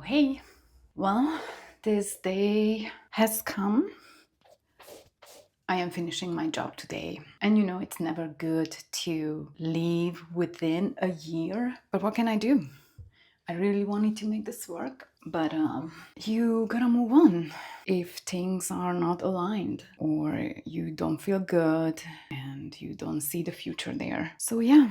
hey. Well, this day has come. I am finishing my job today. And it's never good to leave within a year. But what can I do? I really wanted to make this work, but you gotta move on if things are not aligned or you don't feel good and you don't see the future there. So yeah,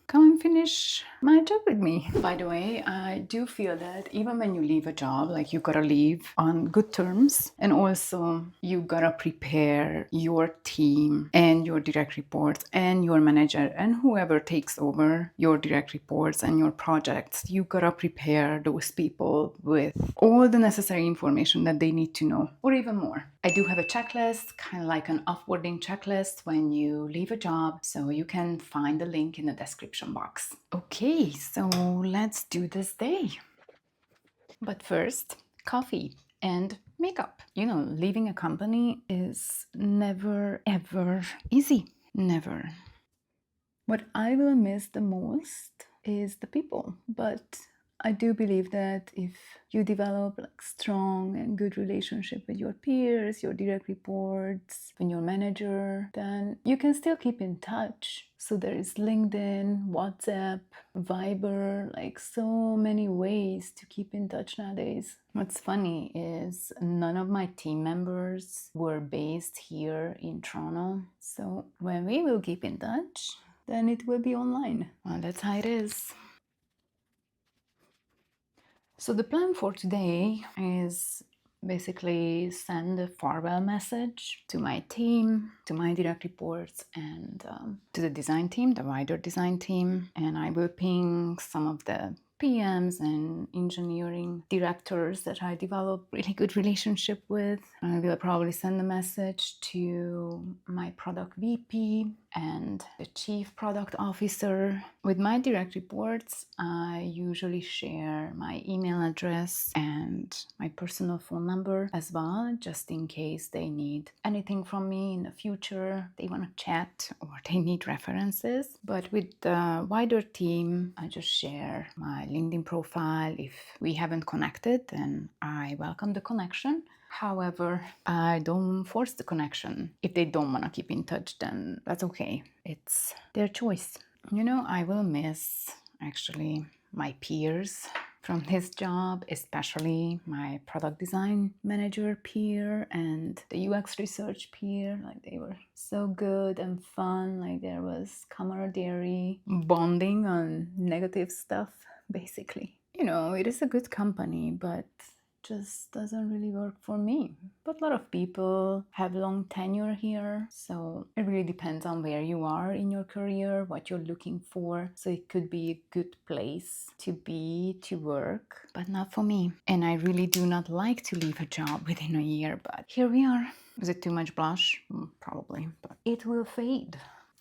come and finish my job with me. By the way, I do feel that even when you leave a job, like you gotta leave on good terms, and also you gotta prepare your team and your direct reports and your manager and whoever takes over your direct reports and your projects. You gotta prepare those people with all the necessary information that they need to know, or even more. I do have a checklist, kind of like an offboarding checklist when you leave a job, so you can find the link in the description box. Okay, so let's do this day. But first, coffee and makeup. Leaving a company is never ever easy. Never. What I will miss the most is the people, but I do believe that if you develop strong and good relationship with your peers, your direct reports, and your manager, then you can still keep in touch. So there is LinkedIn, WhatsApp, Viber, so many ways to keep in touch nowadays. What's funny is none of my team members were based here in Toronto. So when we will keep in touch, then it will be online. Well, that's how it is. So the plan for today is basically send a farewell message to my team, to my direct reports, and to the design team, the wider design team. And I will ping some of the PMs and engineering directors that I develop really good relationship with. I will probably send a message to my product VP and the chief product officer. With my direct reports, I usually share my email address and my personal phone number as well, just in case they need anything from me in the future, they want to chat or they need references. But with the wider team, I just share my LinkedIn profile. If we haven't connected, then I welcome the connection. However, I don't force the connection. If they don't want to keep in touch, then that's okay. It's their choice. I will miss actually my peers from this job, especially my product design manager peer and the UX research peer. They were so good and fun. There was camaraderie, bonding on negative stuff, basically. It is a good company, but just doesn't really work for me. But a lot of people have long tenure here, so it really depends on where you are in your career, what you're looking for. So it could be a good place to be, to work, but not for me. And I really do not like to leave a job within a year, but here we are. Is it too much blush? Probably, but it will fade.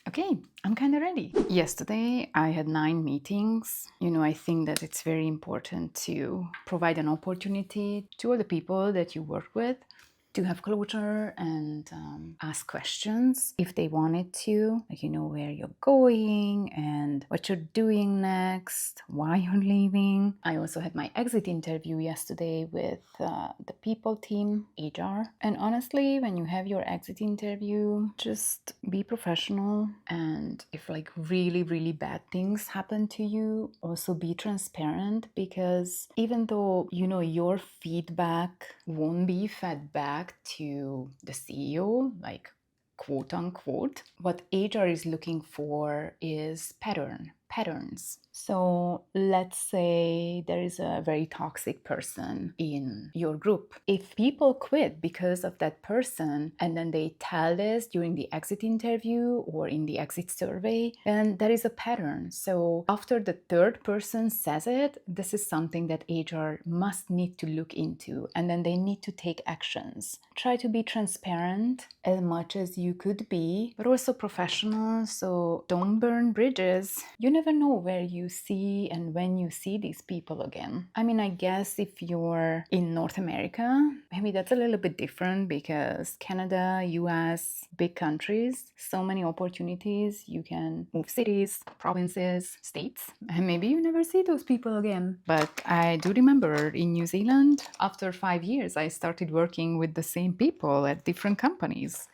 Okay, I'm kind of ready. Yesterday, I had 9 meetings. I think that it's very important to provide an opportunity to all the people that you work with to have closure and ask questions if they wanted to, where you're going and what you're doing next, why you're leaving. I also had my exit interview yesterday with the people team, HR. And honestly, when you have your exit interview, just be professional. And if really, really bad things happen to you, also be transparent, because even though, your feedback won't be fed back to the CEO, quote unquote, what HR is looking for is patterns. So let's say there is a very toxic person in your group. If people quit because of that person and then they tell this during the exit interview or in the exit survey, then there is a pattern. So after the third person says it, this is something that HR must need to look into, and then they need to take actions. Try to be transparent as much as you could be, but also professional. So don't burn bridges. You never know where you see and when you see these people again. I mean, I guess if you're in North America, maybe that's a little bit different because Canada, US, big countries, so many opportunities. You can move cities, provinces, states, and maybe you never see those people again. But I do remember in New Zealand, after 5 years, I started working with the same people at different companies.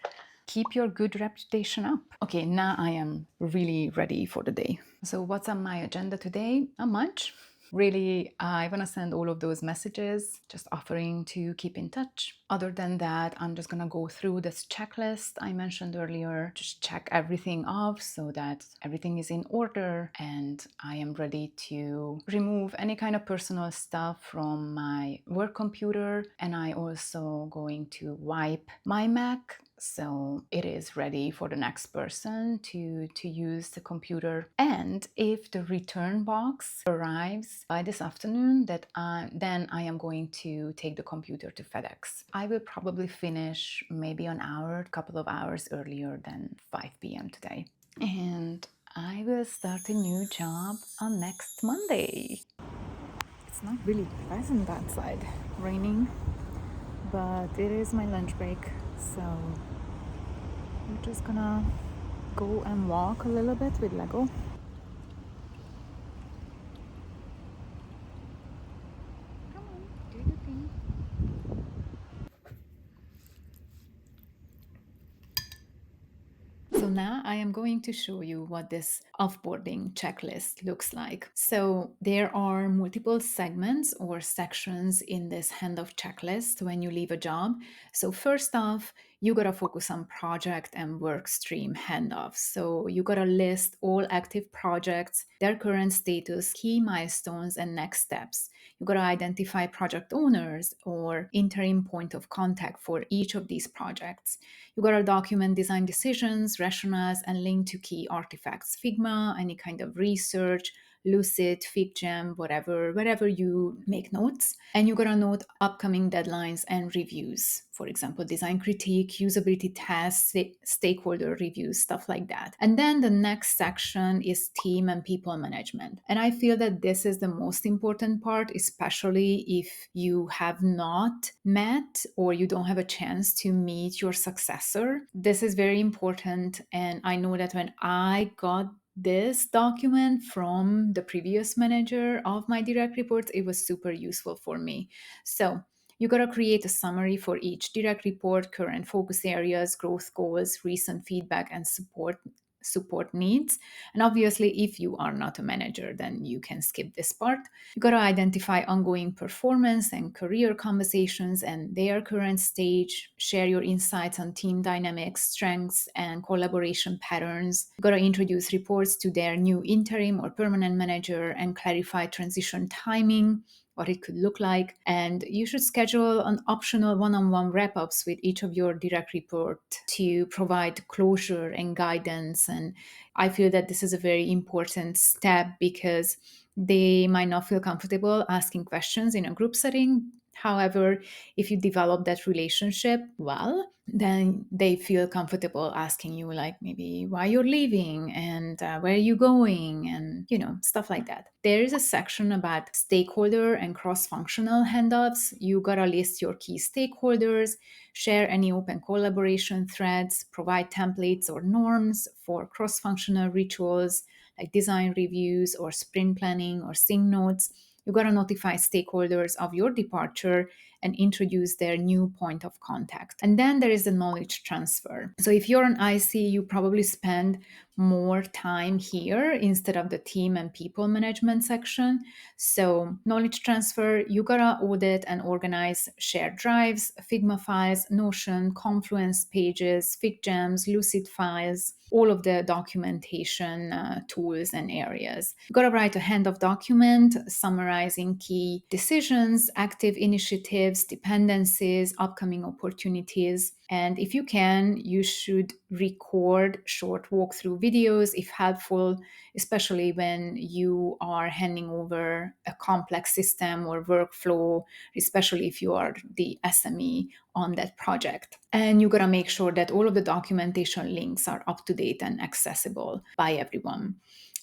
Keep your good reputation up. Okay, now I am really ready for the day. So, what's on my agenda today? Not much. Really, I want to send all of those messages, just offering to keep in touch. Other than that, I'm just going to go through this checklist I mentioned earlier, just check everything off so that everything is in order and I am ready to remove any kind of personal stuff from my work computer. And I also going to wipe my Mac so it is ready for the next person to use the computer. And if the return box arrives by this afternoon, then I am going to take the computer to FedEx. I will probably finish maybe an hour, a couple of hours earlier than 5 p.m. today. And I will start a new job on next Monday. It's not really pleasant outside, raining, but it is my lunch break, so we're just gonna go and walk a little bit with Lego. Come on, do your thing. So now I am going to show you what this offboarding checklist looks like. So there are multiple segments or sections in this handoff checklist when you leave a job. So first off, you gotta focus on project and work stream handoffs. So you gotta list all active projects, their current status, key milestones, and next steps. You gotta identify project owners or interim point of contact for each of these projects. You gotta document design decisions, rationales, and link to key artifacts, Figma, any kind of research, Lucid, FigJam, wherever you make notes. And you gotta note upcoming deadlines and reviews. For example, design critique, usability tests, stakeholder reviews, stuff like that. And then the next section is team and people management. And I feel that this is the most important part, especially if you have not met or you don't have a chance to meet your successor. This is very important. And I know that when I got this document from the previous manager of my direct reports, it was super useful for me. So you got to create a summary for each direct report, current focus areas, growth goals, recent feedback, and support needs. And obviously, if you are not a manager, then you can skip this part. You got to identify ongoing performance and career conversations and their current stage, share your insights on team dynamics, strengths, and collaboration patterns. You got to introduce reports to their new interim or permanent manager and clarify transition timing, what it could look like. And you should schedule an optional one-on-one wrap-ups with each of your direct report to provide closure and guidance. And I feel that this is a very important step because they might not feel comfortable asking questions in a group setting. However, if you develop that relationship well, then they feel comfortable asking you, like, maybe why you're leaving and where are you going, and stuff like that. There is a section about stakeholder and cross-functional handoffs. You gotta list your key stakeholders, share any open collaboration threads, provide templates or norms for cross-functional rituals like design reviews or sprint planning or sync notes. You got to notify stakeholders of your departure and introduce their new point of contact. And then there is the knowledge transfer. So if you're an IC, you probably spend more time here instead of the team and people management section. So knowledge transfer, you gotta audit and organize shared drives, Figma files, Notion, Confluence pages, FigJams, Lucid files, all of the documentation tools and areas. You gotta write a handoff document summarizing key decisions, active initiatives, dependencies, upcoming opportunities. And if you can, you should record short walkthrough videos if helpful, especially when you are handing over a complex system or workflow, especially if you are the SME on that project. And you gotta make sure that all of the documentation links are up to date and accessible by everyone.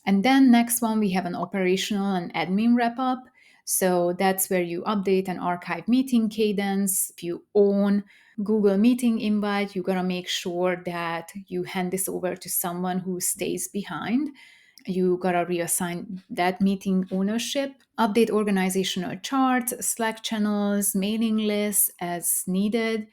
And then next one, we have an operational and admin wrap up. So that's where you update and archive meeting cadence. If you own Google Meeting invite, you gotta make sure that you hand this over to someone who stays behind. You gotta reassign that meeting ownership, update organizational charts, Slack channels, mailing lists as needed.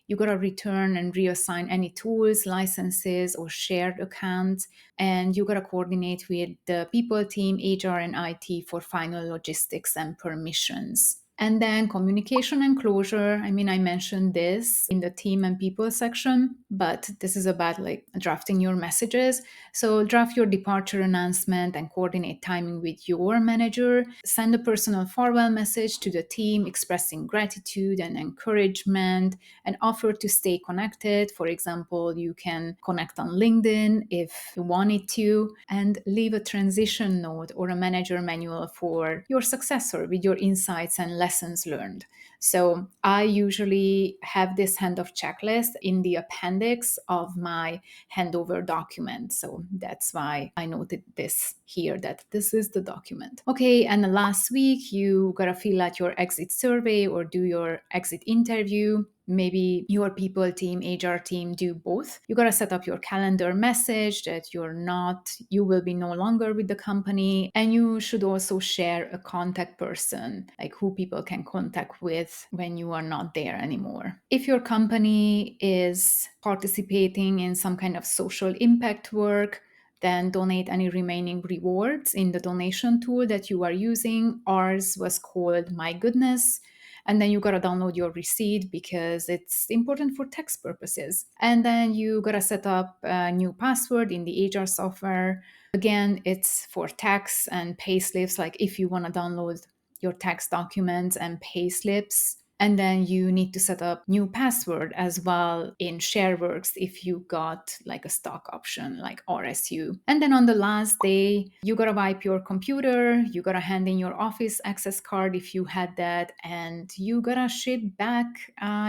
You gotta return and reassign any tools, licenses, or shared accounts. And you gotta coordinate with the people team, HR, and IT for final logistics and permissions. And then communication and closure. I mean, I mentioned this in the team and people section, but this is about like drafting your messages. So draft your departure announcement and coordinate timing with your manager. Send a personal farewell message to the team expressing gratitude and encouragement and offer to stay connected. For example, you can connect on LinkedIn if you wanted to, and leave a transition note or a manager manual for your successor with your insights and lessons learned. So I usually have this handoff checklist in the appendix of my handover document. So that's why I noted this here, that this is the document. Okay, and the last week you gotta fill out your exit survey or do your exit interview. Maybe your people team, HR team do both. You got to set up your calendar message that you will be no longer with the company. And you should also share a contact person, like who people can contact with when you are not there anymore. If your company is participating in some kind of social impact work, then donate any remaining rewards in the donation tool that you are using. Ours was called My Goodness. And then you gotta download your receipt because it's important for tax purposes. And then you gotta set up a new password in the HR software. Again, it's for tax and pay slips, like if you wanna download your tax documents and pay slips. And then you need to set up new password as well in ShareWorks if you got like a stock option like RSU. And then on the last day, you gotta wipe your computer, you gotta hand in your office access card if you had that, and you gotta ship back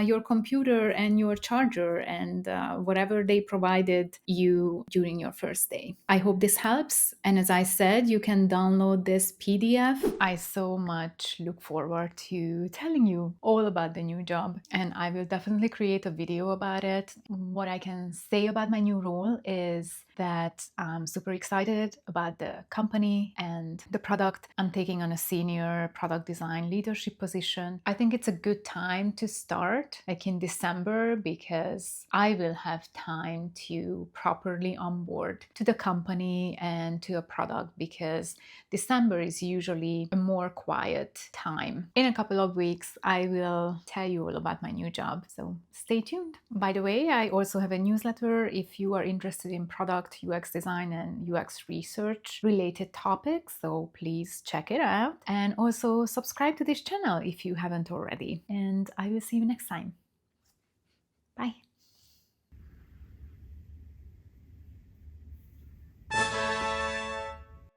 your computer and your charger and whatever they provided you during your first day. I hope this helps. And as I said, you can download this PDF. I so much look forward to telling you all about the new job, and I will definitely create a video about it. What I can say about my new role is that I'm super excited about the company and the product. I'm taking on a senior product design leadership position. I think it's a good time to start, like in December, because I will have time to properly onboard to the company and to a product, because December is usually a more quiet time. In a couple of weeks, I will tell you all about my new job, so stay tuned. By the way, I also have a newsletter if you are interested in product, UX design, and UX research related topics, so please check it out. And also subscribe to this channel if you haven't already. And I will see you next time. Bye.